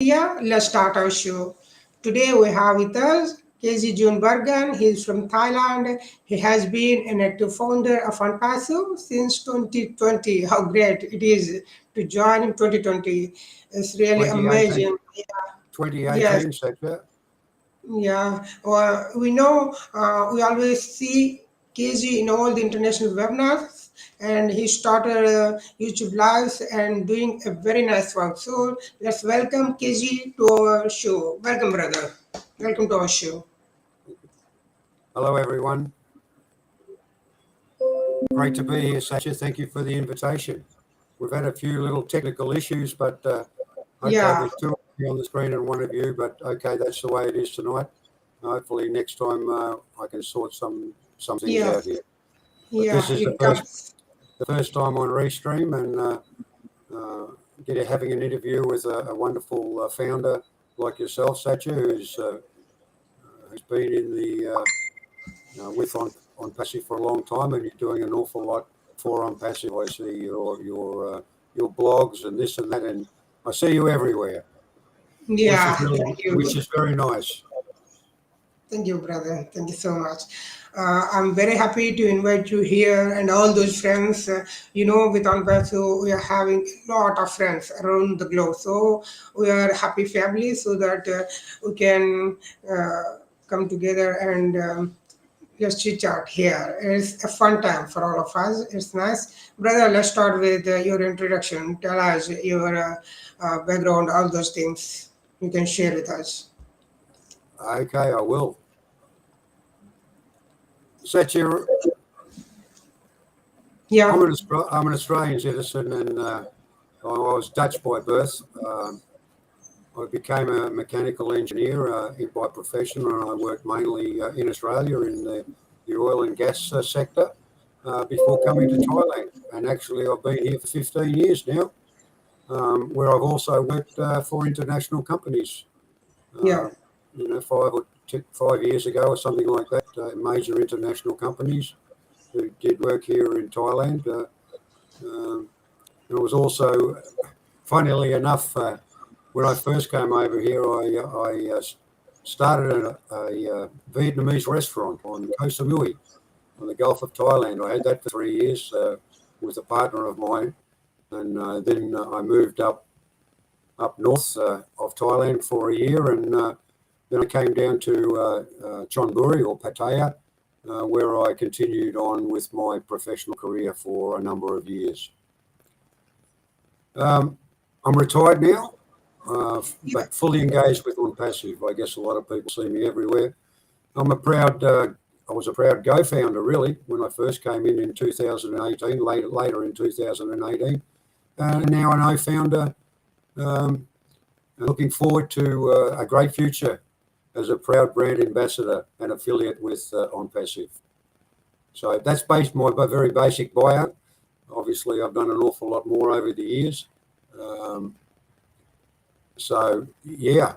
Yeah, let's start our show. Today we have with us Zevenbergen. He's from Thailand. He has been an active founder of ONPASSIVE since 2020. How great it is to join in 2020. It's really 2018, amazing. 2018, Yes, Satya. yeah. Well, we always see KG in all the international webinars, and he started YouTube lives and doing a very nice work. So let's welcome KG to our show. Welcome, brother. Welcome to our show. Hello, everyone. Great to be here, Satya. Thank you for the invitation. We've had a few little technical issues, but okay, Yeah, there's two of you on the screen and one of you, but okay, that's the way it is tonight. Hopefully next time I can sort some things yeah, out here. But this yeah. is the It first comes. the first time on Restream and having an interview with a wonderful founder like yourself, Satya, who's been in the with on Passive for a long time, and you're doing an awful lot for on Passive. I see your blogs and this and that, and I see you everywhere, Yeah, thank which you. is very nice. Thank you, brother. Thank you so much. I'm very happy to invite you here and all those friends. With OnPassword, we are having a lot of friends around the globe. So we are happy family so that we can come together and just chit chat here. It's a fun time for all of us. It's nice. Brother, let's start with your introduction. Tell us your background, all those things you can share with us. Okay, I will. Satya, Yeah, I'm an Australian citizen, and I was Dutch by birth. I became a mechanical engineer by profession, and I worked mainly in Australia in the oil and gas sector before coming to Thailand. And actually, I've been here for 15 years now, where I've also worked for international companies. yeah. Uh, 5 years ago or something like that, major international companies who did work here in Thailand. Um, it was also, funnily enough, when I first came over here, I started a Vietnamese restaurant on Koh Samui on the Gulf of Thailand. I had that for 3 years with a partner of mine, and then I moved up north of Thailand for a year, and then I came down to Chonburi or Pattaya, where I continued on with my professional career for a number of years. I'm retired now, but fully engaged with OnPassive. I guess a lot of people see me everywhere. I'm a proud. I was a proud Go founder, really, when I first came in 2018. Later in 2018, and now an O founder. Um, Looking forward to a great future as a proud brand ambassador and affiliate with OnPassive. So that's my very basic bio. Obviously, I've done an awful lot more over the years. Um, so yeah,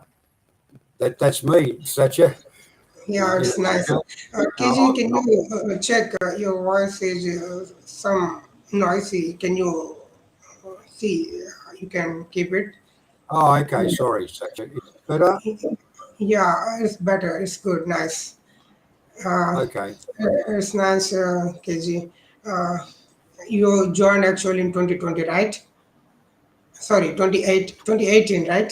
that's me, Satya. Yeah, In it's a nice. nutshell. KG, can you check your voice is some noisy? Can you see? You can keep it. Oh, okay. Sorry, Satya. Is it better? Yeah, it's better. It's good. Nice. Uh, Okay. it's nice, KG. Uh, you joined actually in 2020, right? Sorry, 2018, right?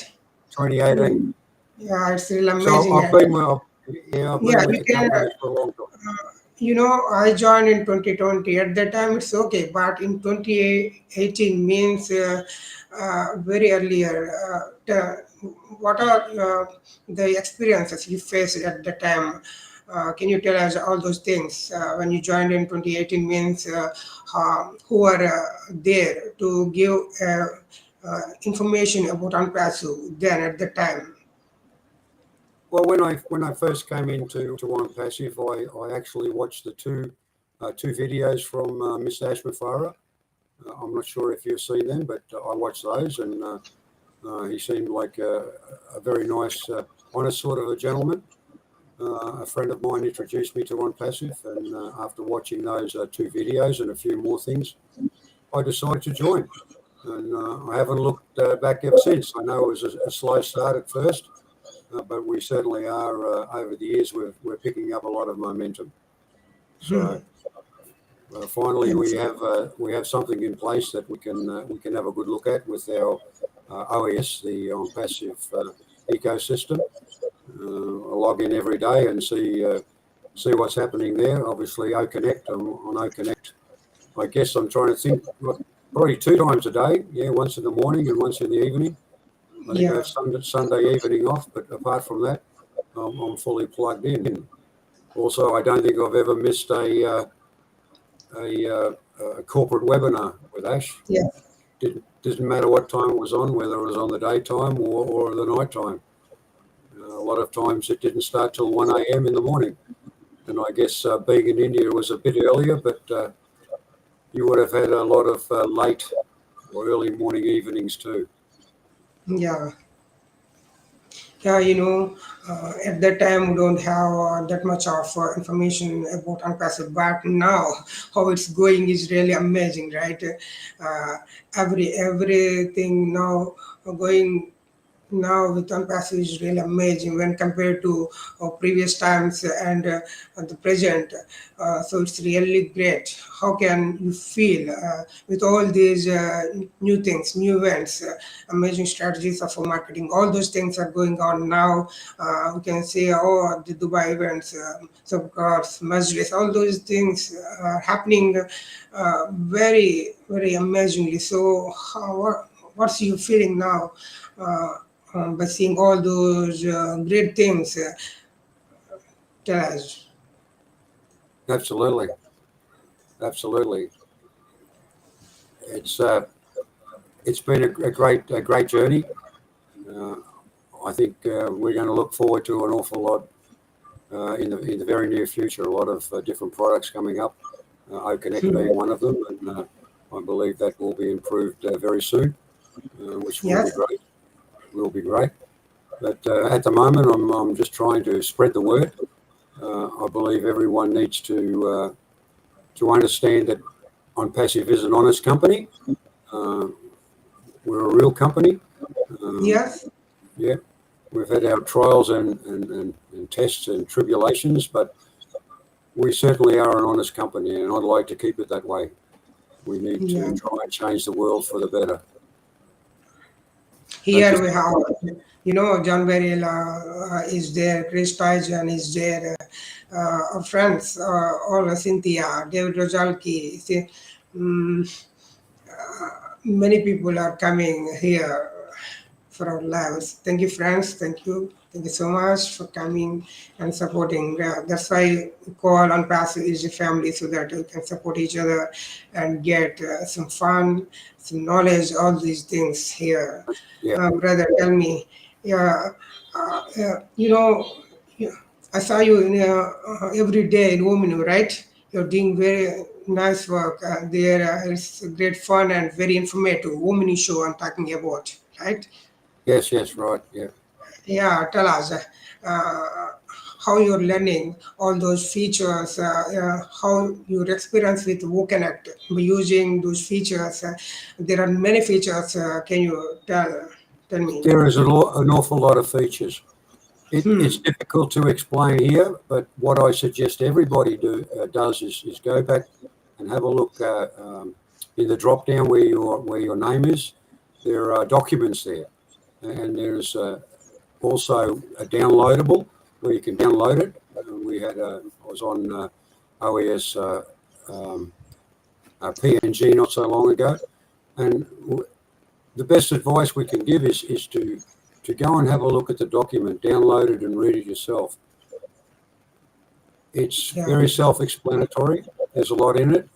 2018. Yeah, it's really So amazing. I've been with, yeah, I've Yeah, been with you the can. company for a long time. I joined in 2020. At that time, it's okay, but in 2018 means very earlier. What are the experiences you faced at the time? Can you tell us all those things? When you joined in 2018 means who are there to give information about OnPassword then at the time? Well, when I first came into OnePassive, I actually watched the two videos from Miss Ashmafara. I'm not sure if you've seen them, but I watched those, and he seemed like a very nice, honest sort of a gentleman. A friend of mine introduced me to OnePassive, and after watching those two videos and a few more things, I decided to join. and I haven't looked back ever since. I know it was a slow start at first, but we certainly are over the years. We're picking up a lot of momentum. So finally, we have something in place that we can have a good look at with our OES, the ONPASSIVE Ecosystem. I log in every day and see what's happening there. Obviously, OConnect. I'm on OConnect. I guess I'm trying to think. Probably 2 times a day. Yeah, once in the morning and once in the evening. I think I Yeah. have Sunday evening off, but apart from that, I'm fully plugged in. Also, I don't think I've ever missed a corporate webinar with Ash. Yeah. Didn't matter what time it was on, whether it was on the daytime or the night time. A lot of times it didn't start till 1 a.m. in the morning. And I guess being in India was a bit earlier, but you would have had a lot of late or early morning evenings too. Yeah. Yeah, at that time we don't have that much of information about unpassive, but now how it's going is really amazing, right? Everything now going now with unpassive is really amazing when compared to previous times and the present. So it's really great. How can you feel with all these new things, new events, amazing strategies of marketing? All those things are going on now. We can say, oh, the Dubai events, subcards, Majlis, all those things are happening very, very amazingly. So, what's you feeling now? By seeing all those great things, tell us. Absolutely. It's been a great journey. I think we're going to look forward to an awful lot in the very near future. A lot of different products coming up. OConnect being one of them, and I believe that will be improved very soon, which will be Yes. great. Will be great. But at the moment, I'm just trying to spread the word. I believe everyone needs to understand that OnPassive is an honest company. We're a real company. Yes. Yeah, we've had our trials and tests and tribulations, but we certainly are an honest company, and I'd like to keep it that way. We need Yeah. to try and change the world for the better. Don't Here you we think? have, John Beryl is there, Chris Tyson is there, our friends, all Cynthia, David Rojalki. Um, Many people are coming here for our lives. Thank you, friends. Thank you. Thank you so much for coming and supporting. That's why we call on Passive is a family so that we can support each other and get some fun, some knowledge, all these things here. Yeah. Brother, tell me, yeah, yeah, I saw you in every day in Womenu, right? You're doing very nice work. There is great fun and very informative. Womenu show I'm talking about, right? Yes, right. Yeah. Yeah, tell us how you're learning all those features, how your experience with WooConnect using those features. There are many features. Can you tell me? There is an awful lot of features. It's difficult to explain here, but what I suggest everybody does is go back and have a look in the drop down where your name is. There are documents there, and there's also a downloadable where you can download it. I was on OES PNG not so long ago, and the best advice we can give is to go and have a look at the document, download it and read it yourself. It's Yeah. very self-explanatory. There's a lot in it,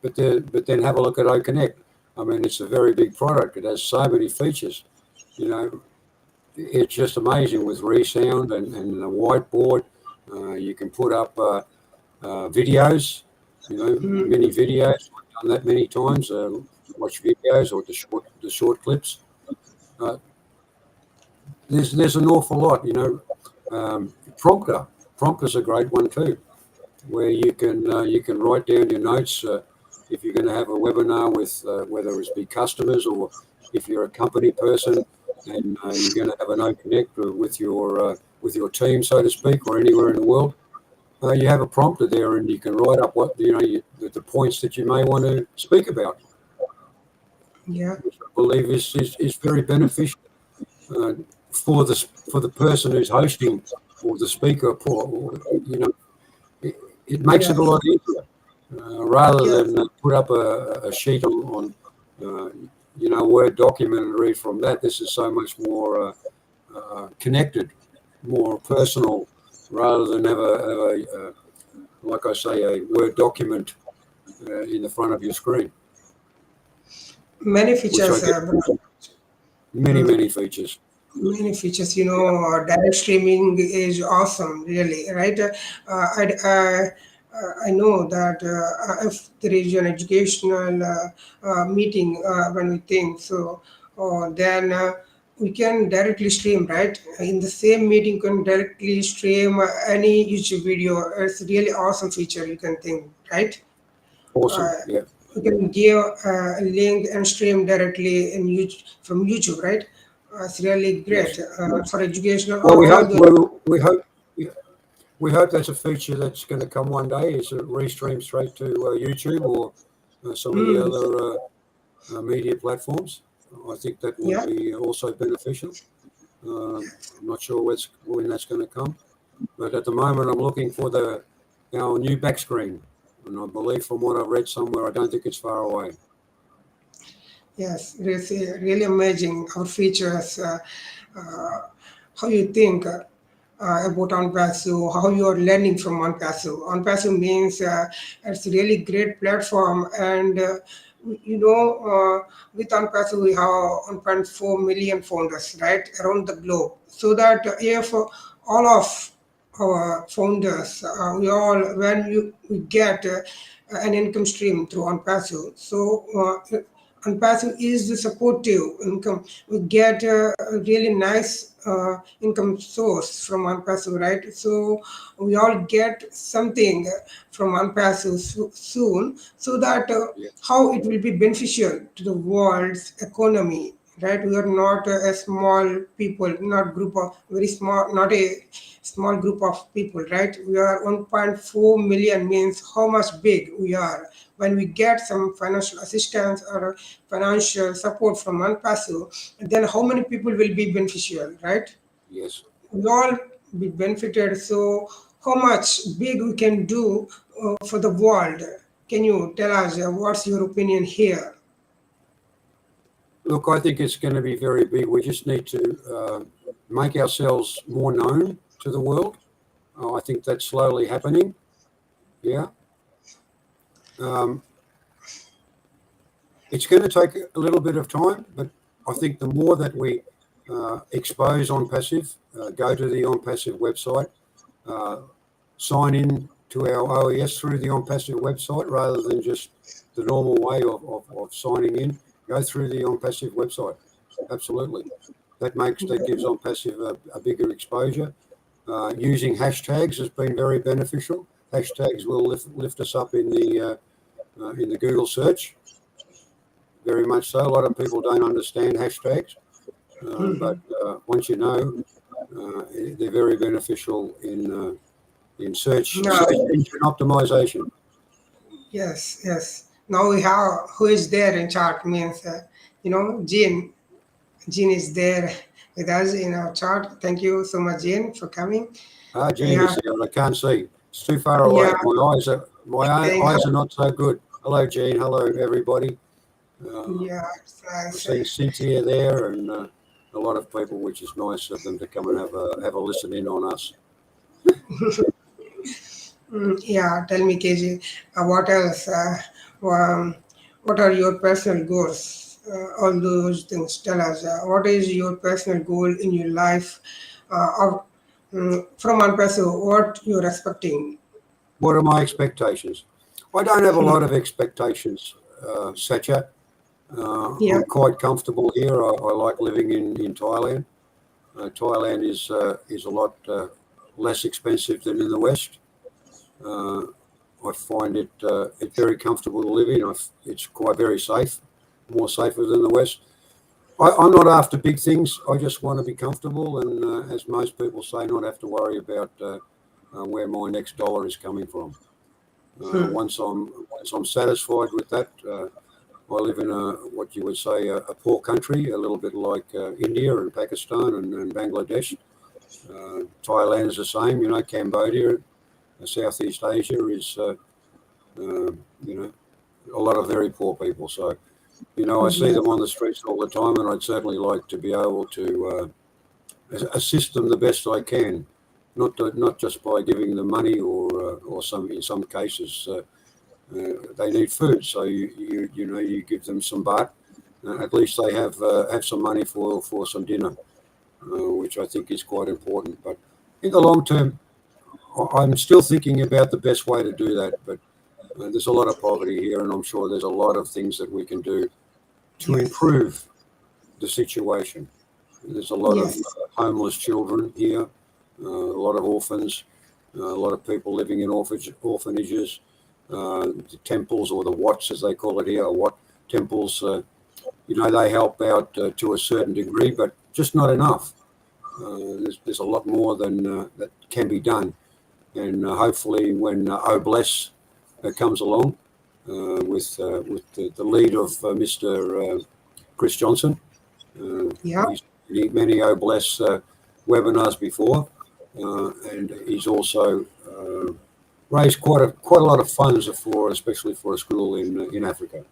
but then have a look at OConnect. I mean, it's a very big product. It has so many features. It's just amazing with resound and the whiteboard. You can put up videos, mini videos. I've done that many times. Watch videos or the short clips. There's an awful lot, Prompter's a great one too, where you can write down your notes if you're going to have a webinar with whether it's be customers or if you're a company person and you're going to have an open connect with your team, so to speak, or anywhere in the world, you have a prompter there and you can write up what the points that you may want to speak about. Yeah. Which I believe is very beneficial for the person who's hosting or the speaker. It makes it a Yes. lot easier rather Yes. than put up a sheet on a Word document and read from that. This is so much more connected, more personal, rather than have a like I say, a Word document in the front of your screen, Many which I features, get many features. many features. Yeah. Direct streaming is awesome, really, right? I know that if there is an educational meeting when we think so, then we can directly stream, right? In the same meeting, you can directly stream any YouTube video. It's really awesome feature. You can think, right? Awesome. Uh, Yeah. you can give a link and stream directly in YouTube, from YouTube, right? It's really great Yes. for educational. Well, All the we hope that's a feature that's going to come one day. Is it restream straight to YouTube or some of the mm, other media platforms? I think that will yeah, be also beneficial. I'm not sure when that's going to come, but at the moment I'm looking for our new back screen, and I believe from what I've read somewhere, I don't think it's far away. yes, really, really amazing. Our features. How you think about ONPASSIVE, how you are learning from ONPASSIVE. ONPASSIVE means it's a really great platform, and with ONPASSIVE we have 1.4 million founders right around the globe. So that if all of our founders, we all we get an income stream through ONPASSIVE. So ONPASSIVE is the supportive income. We get a really nice income source from ONPASSIVE, right? So we all get something from ONPASSIVE soon, so that Yeah. how it will be beneficial to the world's economy, right? We are not a small people, not group of very small, not a small group of people, right? We are 1.4 million, means how much big we are. When we get some financial assistance or financial support from ONPASSIVE, then how many people will be beneficial, right? Yes. We all be benefited. So how much big we can do for the world? Can you tell us what's your opinion here? Look, I think it's going to be very big. We just need to make ourselves more known to the world. I think that's slowly happening. Yeah. Um, it's going to take a little bit of time, but I think the more that we expose ONPASSIVE, go to the ONPASSIVE website, sign in to our OES through the ONPASSIVE website rather than just the normal way of signing in, go through the ONPASSIVE website. Absolutely. That gives ONPASSIVE a bigger exposure. Using hashtags has been very beneficial. Hashtags will lift us up in the Google search. Very much so. A lot of people don't understand hashtags, but once you know, they're very beneficial in Now, search engine optimization. yes, yes. Now we have who is there in chart, means Jean. Jean is there with us in our chart. Thank you so much, Jean, for coming. Jean Yeah, is here, but I can't see. It's too far yeah. away. My Saying eyes are not so good. Hello, Jean. Hello, everybody. yeah, it's I'm nice. seeing Cynthia there and a lot of people, which is nice of them to come and have a listen in on us. Yeah, tell me, KG, what else? Um, what are your personal goals? All those things. Tell us. What is your personal goal in your life? From ONPASSIVE, what you're expecting? What are my expectations? I don't have a lot of expectations, Satya. Yeah, I'm quite comfortable here. I like living in Thailand. Thailand is a lot less expensive than in the West. Uh, I find it very comfortable to live in. It's quite very safe, more safer than the West. I'm not after big things. I just want to be comfortable, and as most people say, not have to worry about where my next dollar is coming from. Once I'm satisfied with that, I live in what you would say a poor country, a little bit like India and Pakistan and Bangladesh. Thailand is the same. Cambodia, Southeast Asia is a lot of very poor people. So I see Yeah. them on the streets all the time, and I'd certainly like to be able to assist them the best I can, not just by giving them money or in some cases they need food, so you give them some baht. At least they have some money for some dinner, which I think is quite important. But in the long term, I'm still thinking about the best way to do that. But there's a lot of poverty here, and I'm sure there's a lot of things that we can do to Yes. improve the situation. There's a lot of Yes. homeless children here, a lot of orphans, a lot of people living in orphanages, the temples, or the Wats as they call it here, Wat temples. They help out to a certain degree, but just not enough. There's a lot more than that can be done, and hopefully when Obless comes along with the lead of Mr. Chris Johnson. Yeah. He's many Obless webinars before, and he's also raised quite a lot of funds especially for a school in Africa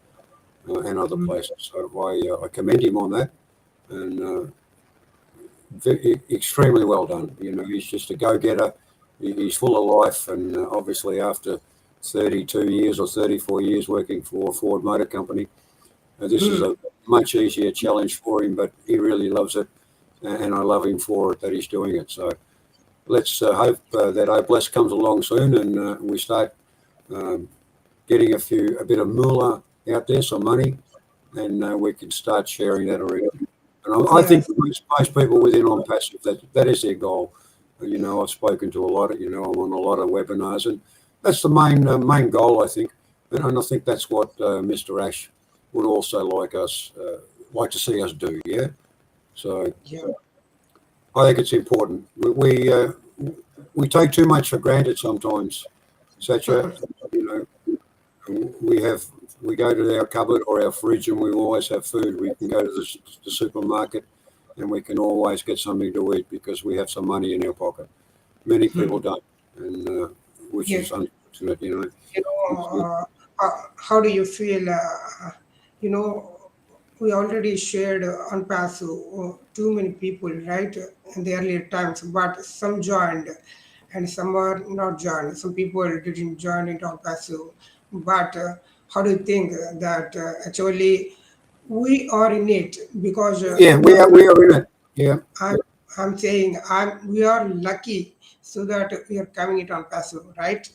and other places. So I commend him on that, and extremely well done. He's just a go-getter. He's full of life, and obviously after 32 years or 34 years working for Ford Motor Company, this is a much easier challenge for him, but he really loves it, and I love him for it that he's doing it. So let's hope that Obless comes along soon, and we start getting a bit of moolah out there, some money, and we can start sharing that around. And I think Yes. most people within ONPASSIVE, that is their goal. I've spoken to a lot of, I'm on a lot of webinars, and that's the main goal, I think. And I think that's what Mr. Ash would also like to see us do. Yeah. So Yeah. I think it's important. We take too much for granted sometimes, Satya. We go to our cupboard or our fridge, and we always have food. We can go to the supermarket, and we can always get something to eat because we have some money in our pocket. Many people don't, and which is Yes. unfortunate. How do you feel? You know, we already shared on Pasu too many people, right, in the earlier times, but some joined and some are not joined. Some people didn't join it on Pasu. But how do you think that actually we are in it because Yeah, we are we are in it. Yeah. I'm, I'm saying we are lucky so that we are coming it on passive, right?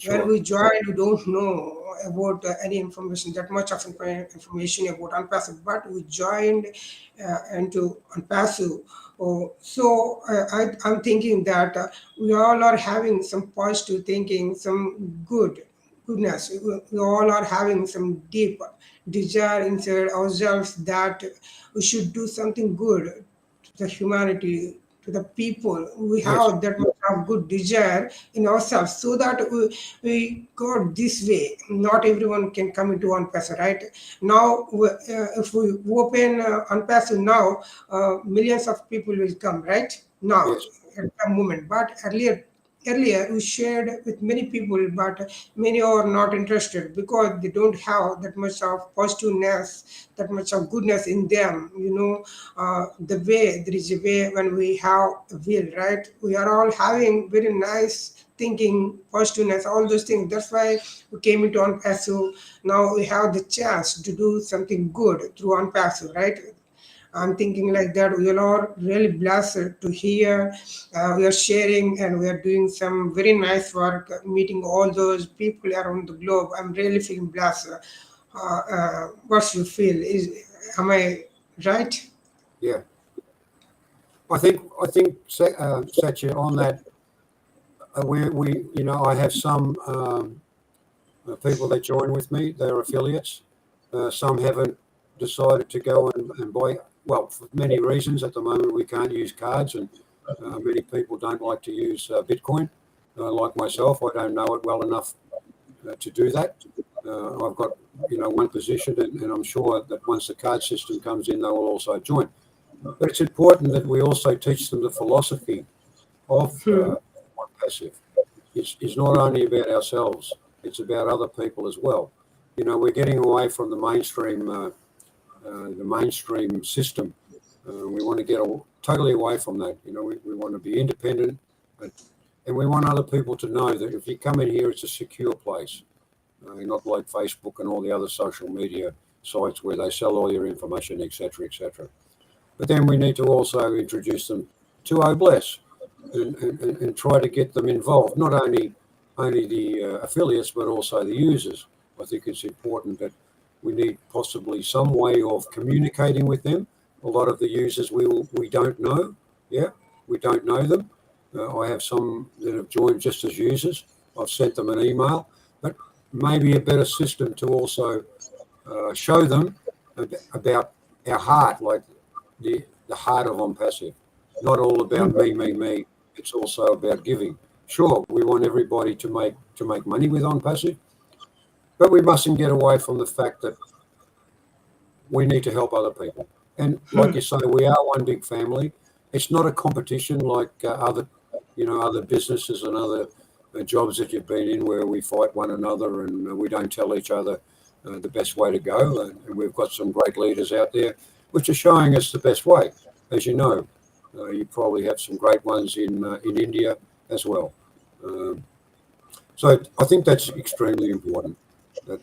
When Sure. we join, we don't know about any information, that much of information about unpassive, but we joined into unpassive. Oh, so I'm thinking that we all are having some positive thinking, some goodness. We all are having some deep desire inside ourselves that we should do something good to the humanity, to the people. We Yes. have that much of good desire in ourselves so that we got this way. Not everyone can come into one person, right? Now, if we open on passive now, millions of people will come, right? Now, Yes. at the moment. But earlier we shared with many people, but many are not interested because they don't have that much of positiveness, that much of goodness in them. The way there is a way when we have a will, right? We are all having very nice thinking, positiveness, all those things. That's why we came into unpassive. Now we have the chance to do something good through unpassive, right? I'm thinking like that. We are all really blessed to hear. We are sharing and we are doing some very nice work, meeting all those people around the globe. I'm really feeling blessed. What you feel is, am I right? Yeah. I think Satya, on that, we I have some People that join with me, they're affiliates. Some haven't decided to go and buy, well, for many reasons. At the moment, we can't use cards, and many people don't like to use Bitcoin. Like myself, I don't know it well enough to do that. I've got, one position, and I'm sure that once the card system comes in, they will also join. But it's important that we also teach them the philosophy of ONPASSIVE. It's not only about ourselves, it's about other people as well. We're getting away from the mainstream system. We want to get totally away from that. We want to be independent, and we want other people to know that if you come in here, it's a secure place. Not like Facebook and all the other social media sites where they sell all your information, etc., etc. But then we need to also introduce them to Obless and try to get them involved, not only the affiliates, but also the users. I think it's important that we need possibly some way of communicating with them. A lot of the users we don't know. Yeah, we don't know them. I have some that have joined just as users. I've sent them an email, but maybe a better system to also show them about our heart, like the heart of ONPASSIVE. Not all about me. It's also about giving. Sure, we want everybody to make money with ONPASSIVE, but we mustn't get away from the fact that we need to help other people. And like you say, we are one big family. It's not a competition like other businesses and other jobs that you've been in where we fight one another and we don't tell each other the best way to go. And we've got some great leaders out there which are showing us the best way. As you know, you probably have some great ones in India as well. So I think that's extremely important, that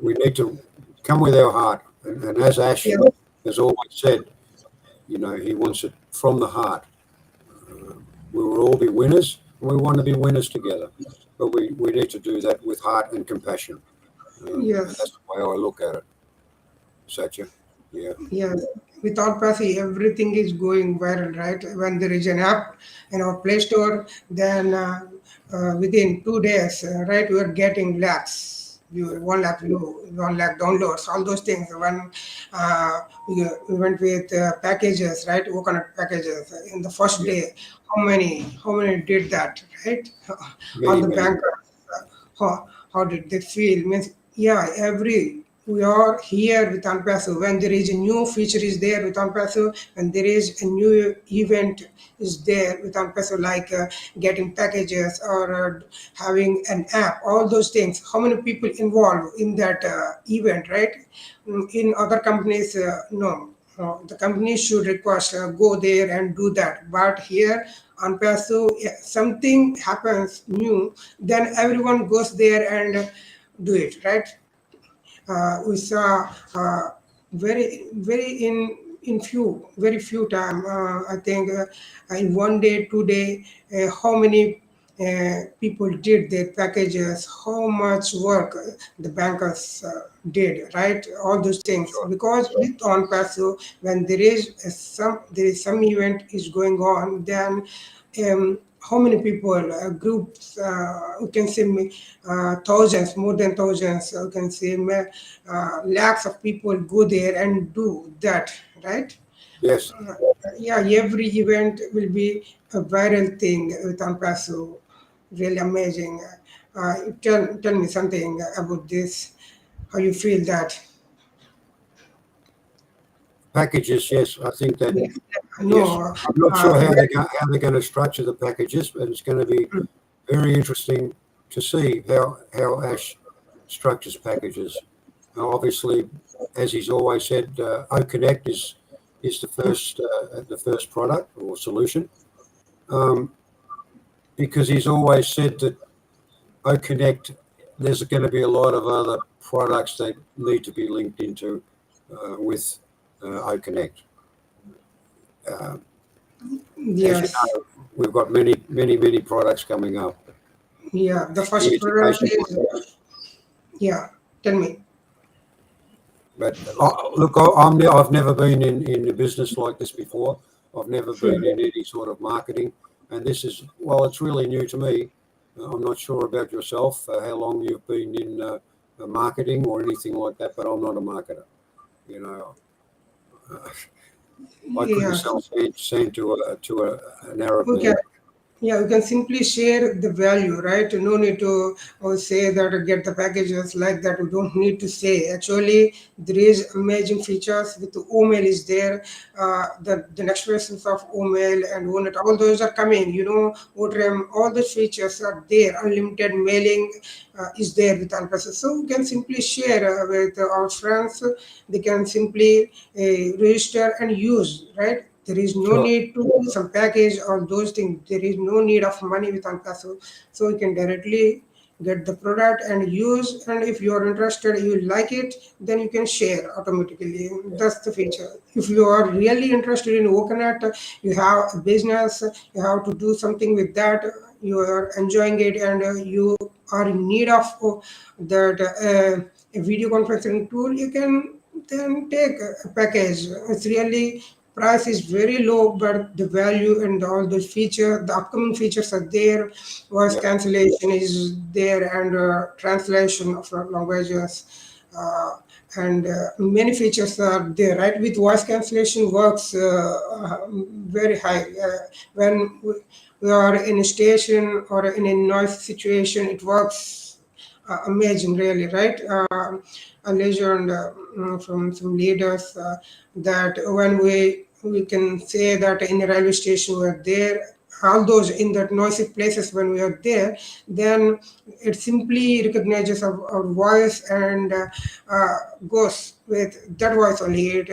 we need to come with our heart. And as Ash has always said, he wants it from the heart. We will all be winners, and we want to be winners together. But we need to do that with heart and compassion. Yes. That's the way I look at it, Satya. Yeah. Yes. Without Passy, everything is going viral, right? When there is an app in our Play Store, then within 2 days, right, we are getting lakhs. 1 lakh view, 1 lakh downloads, all those things. When we went with packages, right, coconut packages, in the first day, how many did that, right? All the bankers, how did they feel? Means, we are here with ONPASSIVE. When there is a new feature is there with ONPASSIVE, when there is a new event is there with ONPASSIVE, like getting packages or having an app, all those things. How many people involved in that event, right? In other companies, no. The company should request go there and do that. But here on Passive, something happens new, then everyone goes there and do it, right? We saw very very few time. I think in 1 day, 2 day, how many people did their packages, how much work the bankers did, right? All those things. Because with on passive, when there is some event is going on, then how many people, groups, we can say thousands, more than thousands, we can say lakhs of people go there and do that, right? Yes. Every event will be a viral thing with ONPASSIVE. Really amazing. Tell me something about this. How you feel that? Packages, yes. I think that. Yes. Yes. No. I'm not sure how they're going to structure the packages, but it's going to be very interesting to see how Ash structures packages. Now, obviously, as he's always said, OConnect is the first product or solution, because he's always said that OConnect, there's going to be a lot of other products that need to be linked into with OConnect. Yes. As you know, we've got many products coming up. Yeah. The first product is. Yeah. Tell me. But look, I've never been in a business like this before. I've never been in any sort of marketing, and this is, well, it's really new to me. I'm not sure about yourself, how long you've been in marketing or anything like that, but I'm not a marketer. You know, I couldn't Yeah. sell sand to an Arab Okay. man. Yeah, you can simply share the value, right? No need to say that or get the packages like that. You don't need to say. Actually, there is amazing features with the email is there. The next versions of email and ONET, all those are coming. OTRM, all those features are there. Unlimited mailing is there with ONPASSIVE. So you can simply share with our friends. They can simply register and use, right? There is no Sure, need to do some package or those things. There is no need of money with ONPASSIVE. So you can directly get the product and use. And if you are interested, you like it, then you can share automatically. That's the feature. If you are really interested in coconut, you have a business, you have to do something with that, you are enjoying it, and you are in need of that a video conferencing tool, you can then take a package. It's really price is very low, but the value and all those features, the upcoming features are there. Voice yeah, cancellation is there, and translation of languages, and many features are there. Right, with voice cancellation works very high. When we are in a station or in a noise situation, it works amazing, really, right? I learned from some leaders that when we can say that in a railway station we're there, all those in that noisy places when we are there, then it simply recognizes our voice and goes with that voice only. It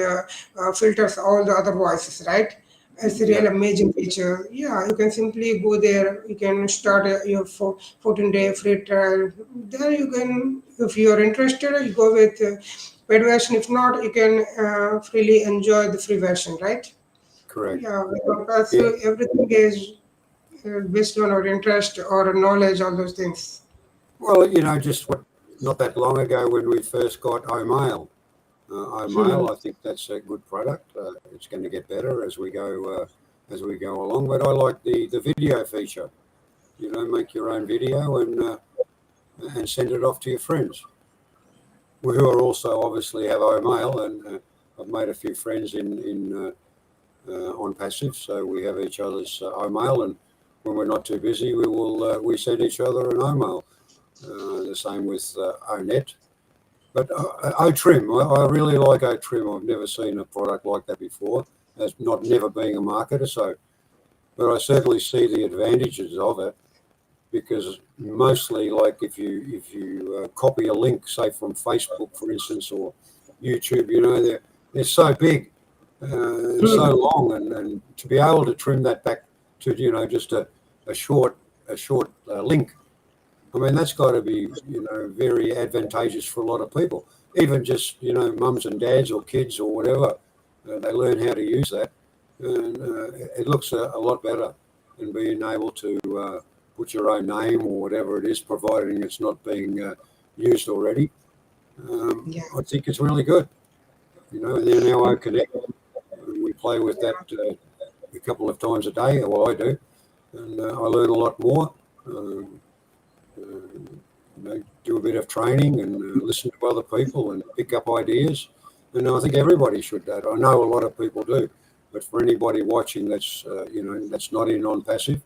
filters all the other voices, right? It's a yeah, real amazing feature. Yeah, you can simply go there. You can start your 14-day free trial. Then you can, if you are interested, you go with paid version. If not, you can freely enjoy the free version, right? correct. Yeah, Yeah. so everything is based on our interest or knowledge, all those things. Well, just not that long ago when we first got iMail. iMail, I think that's a good product. It's going to get better as we go along. But I like the video feature. Make your own video and send it off to your friends, who are also obviously have iMail, and I've made a few friends on Passive, so we have each other's iMail, and when we're not too busy, we send each other an iMail. The same with ONET. But O-Trim, I really like O-Trim. I've never seen a product like that before, as not never being a marketer. So, but I certainly see the advantages of it, because mostly, like if you copy a link, say from Facebook, for instance, or YouTube, they're so big and so long, and to be able to trim that back to just a short link. I mean, that's got to be, very advantageous for a lot of people. Even just, mums and dads or kids or whatever, they learn how to use that. And it looks a lot better than being able to put your own name or whatever it is, providing it's not being used already. Yeah. I think it's really good. And then now I connect. We play with that a couple of times a day, or I do. And I learn a lot more. Um, do a bit of training and listen to other people and pick up ideas. And I think everybody should that. I know a lot of people do, but for anybody watching that's not in ONPASSIVE,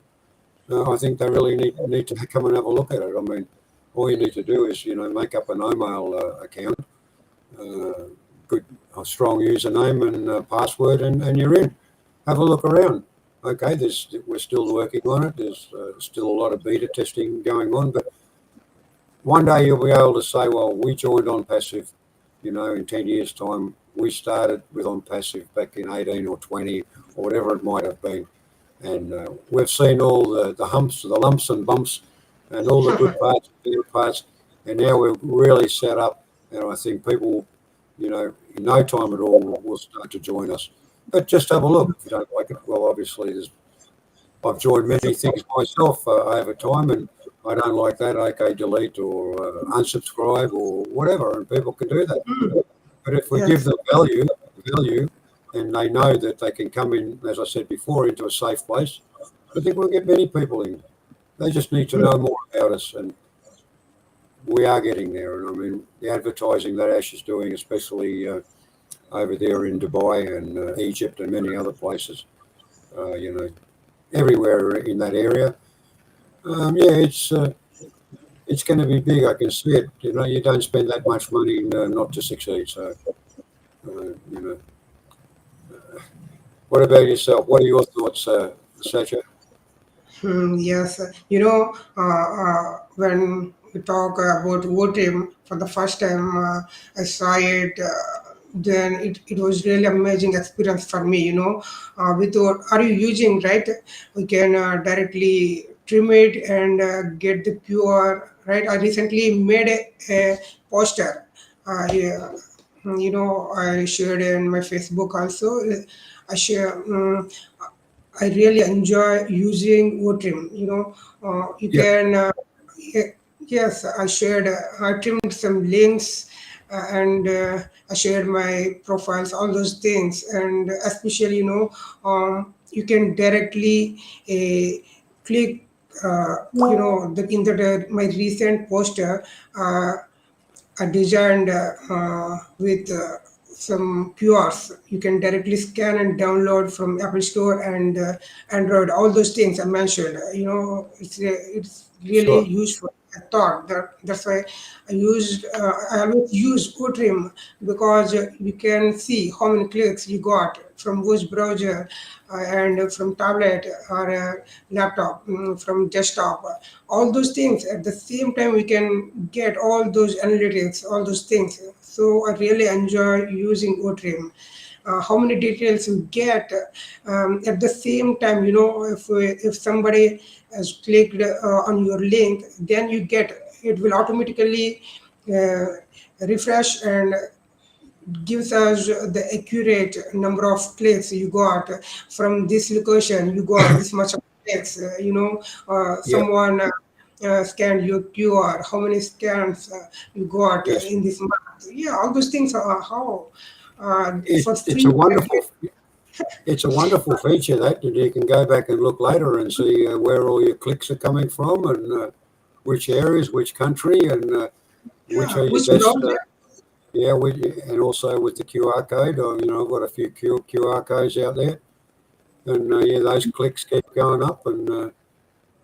I think they really need to come and have a look at it. I mean, all you need to do is make up an email account, uh, good a strong username and password, and you're in. Have a look around. Okay, we're still working on it. There's still a lot of beta testing going on, but one day you'll be able to say, well, we joined ONPASSIVE, in 10 years' time. We started with ONPASSIVE back in 18 or 20 or whatever it might have been. And we've seen all the humps, the lumps and bumps, and all the good parts, bad parts. And now we're really set up. And I think people, in no time at all will start to join us. But just have a look. If you don't like it, well, obviously, I've joined many things myself over time, and I don't like that. Okay, delete or unsubscribe or whatever, and people can do that. But if we give Yes. them value, and they know that they can come in, as I said before, into a safe place, I think we'll get many people in. they just need to know more about us, and we are getting there. And I mean, the advertising that Ash is doing, especially over there in Dubai and Egypt and many other places, you know, everywhere in that area. Yeah, it's going to be big. I can see it. You know, you don't spend that much money not to succeed. So, you know, what about yourself? What are your thoughts, Satya? Yes, when we talk about voting for the first time, I saw it. Then it was really amazing experience for me. Without are you using right? We can directly trim it and get the pure right. I recently made a poster. Yeah, I shared in my Facebook also. I share. I really enjoy using Otrim. You Yeah, can, yes, I trimmed some links and I shared my profiles, all those things. And especially, you can directly click, in my recent poster. I designed with some QRs. You can directly scan and download from Apple Store and Android. All those things I mentioned. It's really sure. useful. I thought that's why I always use Utrim because you can see how many clicks you got from which browser and from tablet or laptop, from desktop, all those things. At the same time, we can get all those analytics, all those things. So I really enjoy using Otrim. How many details you get at the same time, if somebody has clicked on your link, then you get it will automatically uh, refresh and gives us the accurate number of clicks you got from this location. You got this much of clicks. Yeah, Someone scanned your QR. How many scans you got yes. in this month? Yeah, all those things are how for It's free. a wonderful. It's a wonderful feature that you can go back and look later and see where all your clicks are coming from and which areas, which country, and which Yeah, are your which best. browser? Yeah, and also with the QR code. I've got a few QR codes out there, and yeah, those clicks keep going up, and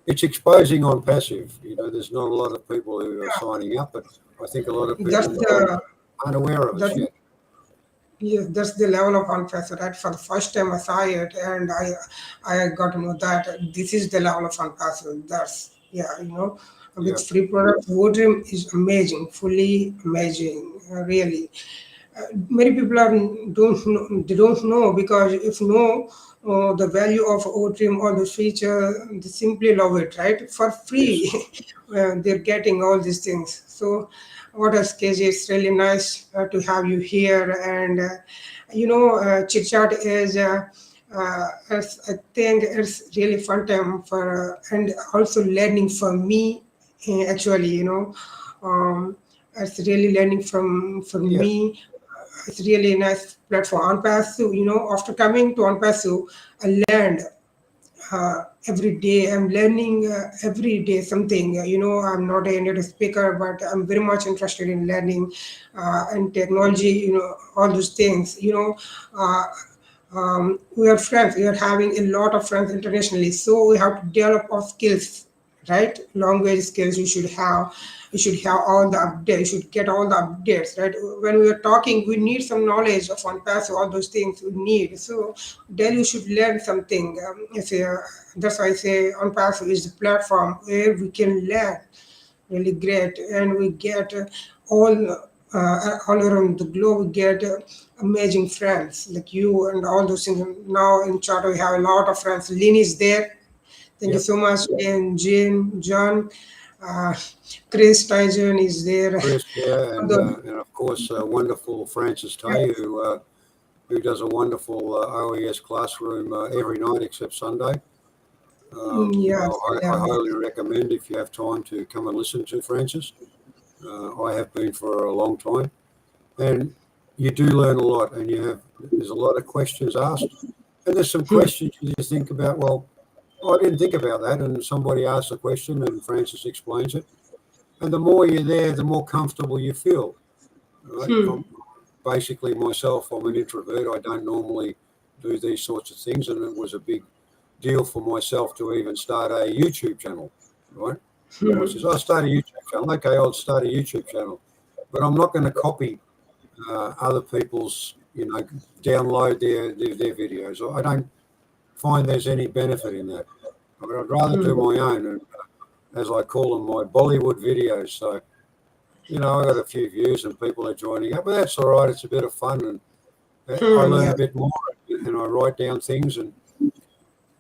it's exposing on passive. There's not a lot of people who are signing up, but I think a lot of That's people the aren't aware of us that's yet. Yes, that's the level of unpassed. Right? For the first time I saw it, and I got to know that this is the level of unpassed. That's yeah, with Yeah, free products, Wordream is amazing, fully amazing, really. Many people don't know because if know the value of Otrim or the feature, they simply love it, right? For yes, free, they're getting all these things. So, what else, KJ? It's really nice to have you here, and Chit-Chat is. I think it's really fun time for and also learning for me. Actually, it's really learning from yeah, me. It's really a nice platform. ONPASSIVE, after coming to ONPASSIVE, I learned every day. I'm learning every day something. I'm not a native speaker, but I'm very much interested in learning and technology, all those things. Uh, we are friends. We are having a lot of friends internationally. So we have to develop our skills, right? Language skills you should have all the updates. You should get all the updates, right? When we are talking, we need some knowledge of OnePass, all those things we need. So then you should learn something. That's why I say OnePass is the platform where we can learn really great, and we get all around the globe. We get amazing friends like you and all those things. Now in Charter, we have a lot of friends. Lynn is there. Thank you yeah. so much. And Jane, John, uh, Chris Tyson is there. Chris, yeah, The- and of course, wonderful Francis Tay, who does a wonderful OES classroom every night except Sunday. yes, I yeah. highly recommend if you have time to come and listen to Francis. I have been for a long time, and you do learn a lot, and there's a lot of questions asked, and there's some questions you think about. Well, I didn't think about that. And somebody asked a question and Francis explains it. And the more you're there, the more comfortable you feel. Right? Hmm. Basically, myself, I'm an introvert. I don't normally do these sorts of things. And it was a big deal for myself to even start a YouTube channel. Right? I says, I'll start a YouTube channel. Okay, I'll start a YouTube channel. But I'm not going to copy other people's, download their videos. I don't find there's any benefit in that. I'd rather do my own, and as I call them, my Bollywood videos. So, I got a few views and people are joining up, but that's all right. It's a bit of fun, and I learn Yeah. a bit more, and I write down things. And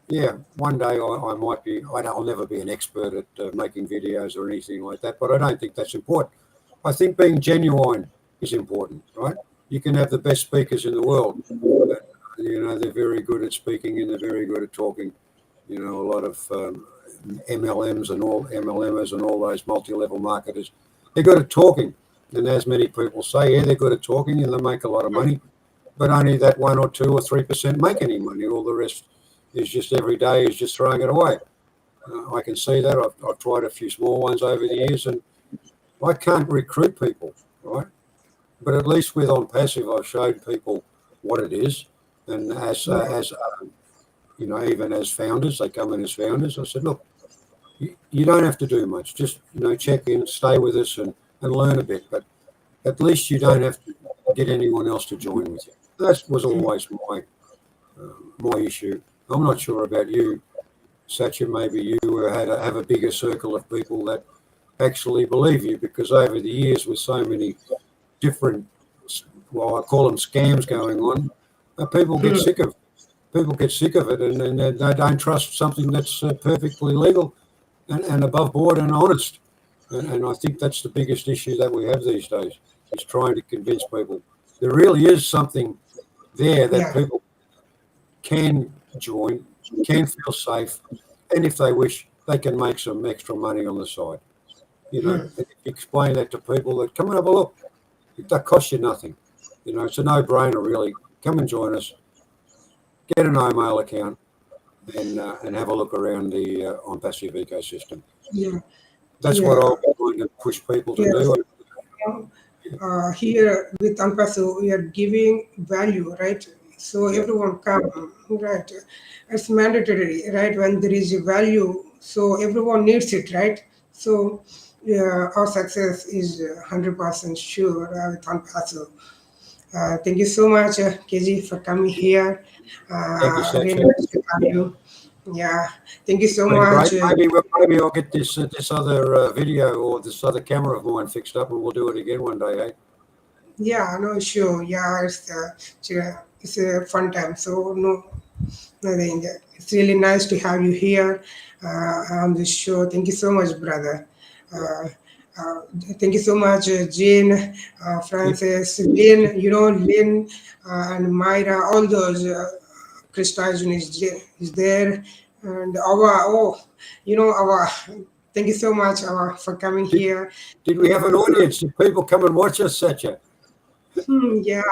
yeah, one day I might be. I'll never be an expert at making videos or anything like that, but I don't think that's important. I think being genuine is important, right? You can have the best speakers in the world. But, they're very good at speaking and they're very good at talking. A lot of MLMs and all MLMers and all those multi-level marketers, they're good at talking. And as many people say, yeah, they're good at talking and they make a lot of money, but only that 1 or 2 or 3% make any money. All the rest is just every day is just throwing it away. I can see that. I've tried a few small ones over the years, and I can't recruit people, right? But at least with ONPASSIVE, I've showed people what it is, and as even as founders, they come in as founders. I said, look, you don't have to do much. Just check in, stay with us, and learn a bit. But at least you don't have to get anyone else to join with you. That was always my issue. I'm not sure about you, Satya. Maybe you have a bigger circle of people that actually believe you, because over the years with so many different, well, I call them scams going on, people get sick of it, and they don't trust something that's perfectly legal and above board and honest. And I think that's the biggest issue that we have these days, is trying to convince people there really is something there that Yeah. people can join, can feel safe, and if they wish, they can make some extra money on the side. Explain that to people that come and have a look. That costs you nothing. It's a no-brainer, really. Come and join us. Get an email account and have a look around the ONPASSIVE ecosystem. Yeah. That's what Yeah. I'll be trying to push people to Yes. do. Here with ONPASSIVE, we are giving value, right? So everyone come, right? It's mandatory, right? When there is a value, so everyone needs it, right? So yeah, our success is 100% sure with ONPASSIVE. Thank you so much, KG, for coming here. Thank you, Really Satya. nice to have you. Yeah, thank you so Been much. great. Maybe I'll get this other video or this other camera of mine fixed up, and we'll do it again one day, eh? Yeah, no, sure. Yeah, it's a fun time. So no, nothing. It's really nice to have you here on this show. Thank you so much, brother. Yeah. Uh, uh, Thank you so much, Jane, Francis, Lynn. Lynn and Myra. All those. Krista is there, and our our. Thank you so much, for coming Did, here. did we have an audience? Did people come and watch us, Satya? Yeah,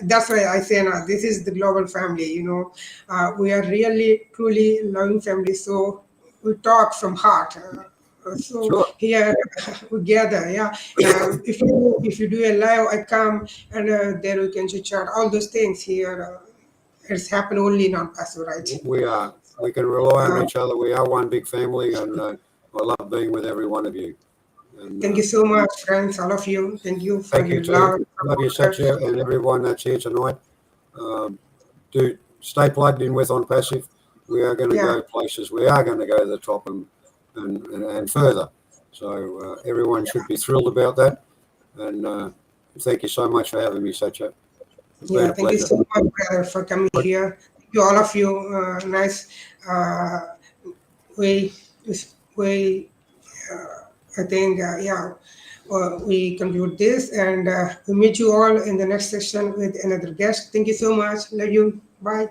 that's why I say now this is the global family. We are really truly loving family. So we talk from heart. So Sure. here we gather. Yeah, if you do a live, I come and there we can chat all those things here. It's happened only in El Paso, right? We are. We can rely on Uh, each other. We are one big family, and I love being with every one of you. And Thank you so much, friends, all of you. Thank you for thank you your love. too. Love you, Satya, and everyone that's here tonight. Do stay plugged in with ONPASSIVE. We are going to Yeah, go places. We are going to go to the top and further. So everyone should be thrilled about that. And thank you so much for having me, Satya. It's been yeah. a Thank you pleasure. so much, brother, for coming here. Thank you, all of you. Nice. We, we, I think, yeah. We conclude this, and we meet you all in the next session with another guest. Thank you so much. Love you. Bye.